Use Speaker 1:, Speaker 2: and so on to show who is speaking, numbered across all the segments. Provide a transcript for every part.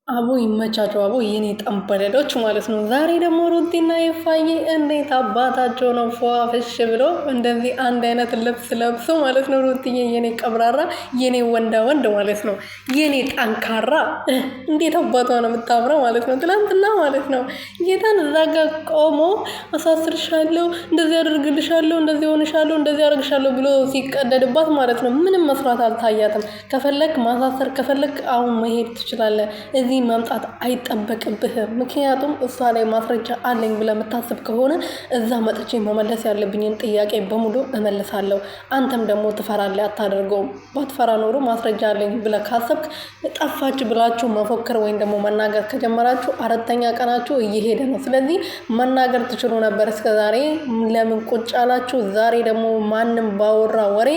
Speaker 1: አቦ ይመቻቸው። አቦ የኔ ጠንበለሎች ማለት ነው። ዛሬ ደግሞ ሩቲና ይፋዬ እንዴት አባታቸው ነው ፏፍሽ ብሎ እንደዚህ አንድ አይነት ልብስ ለብሶ ማለት ነው። ሩቲዬ የኔ ቀብራራ፣ የኔ ወንዳ ወንድ ማለት ነው። የኔ ጠንካራ እንዴት አባቷ ነው የምታምረው ማለት ነው። ትናንትና ማለት ነው ጌታን እዛ ጋ ቆሞ አሳስርሻለሁ፣ እንደዚህ አደርግልሻለሁ፣ እንደዚህ ሆንሻለሁ፣ እንደዚህ አደርግሻለሁ ብሎ ሲቀደድባት ማለት ነው። ምንም መስራት አልታያትም። ከፈለክ ማሳሰር ከፈለክ አሁን መሄድ ትችላለህ። እዚህ መምጣት አይጠበቅብህም። ምክንያቱም እሷ ላይ ማስረጃ አለኝ ብለህ የምታስብ ከሆነ እዛ መጥቼ መመለስ ያለብኝን ጥያቄ በሙሉ እመልሳለሁ። አንተም ደግሞ ትፈራለህ፣ አታደርገውም። ባትፈራ ኖሮ ማስረጃ አለኝ ብለህ ካሰብክ ጠፋች ብላችሁ መፎከር ወይም ደግሞ መናገር ከጀመራችሁ አራተኛ ቀናችሁ እየሄደ ነው። ስለዚህ መናገር ትችሉ ነበር እስከዛሬ። ለምን ቁጭ አላችሁ? ዛሬ ደግሞ ማንም ባወራ ወሬ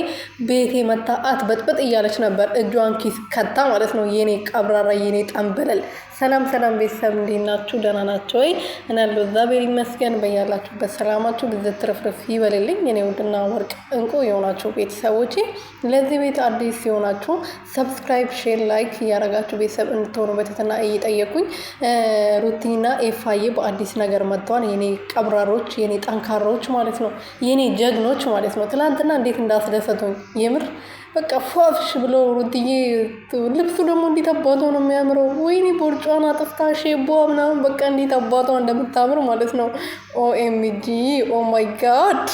Speaker 1: ቤቴ መታ አትበጥብጥ እያለች ነበር፣ እጇን ኪስ ከታ ማለት ነው። የኔ ቀብራራ፣ የኔ ጠንበለል። ሰላም ሰላም ቤተሰብ እንዴት ናችሁ? ደህና ናቸው ወይ? እኔ ያለው እግዚአብሔር ይመስገን። በያላችሁበት ሰላማችሁ ብዝት ትርፍርፍ ይበልልኝ። የኔ ውድና ወርቅ እንቁ የሆናችሁ ቤተሰቦቼ፣ ለዚህ ቤት አዲስ የሆናችሁ ሰብስክራይብ፣ ሼር፣ ላይክ እያደረጋችሁ ቤተሰብ እንድትሆኑ በትህትና እየጠየቁኝ፣ ሩቲና ኤፋዬ በአዲስ ነገር መጥተዋል። የኔ ቀብራሮች፣ የኔ ጠንካሮች ማለት ነው፣ የኔ ጀግኖች ማለት ነው። ትናንትና እንዴት እንዳስደሰቱኝ የምር በቃ ፏፍሽ ብሎ ሩትዬ ልብሱ ደግሞ እንዴት አባቷ ነው የሚያምረው። ወይኔ ቦርጫዋን አጥፍታ ሼቧ ምናምን በቃ እንዴት አባቷ እንደምታምር ማለት ነው። ኦኤምጂ ኦ ማይ ጋድ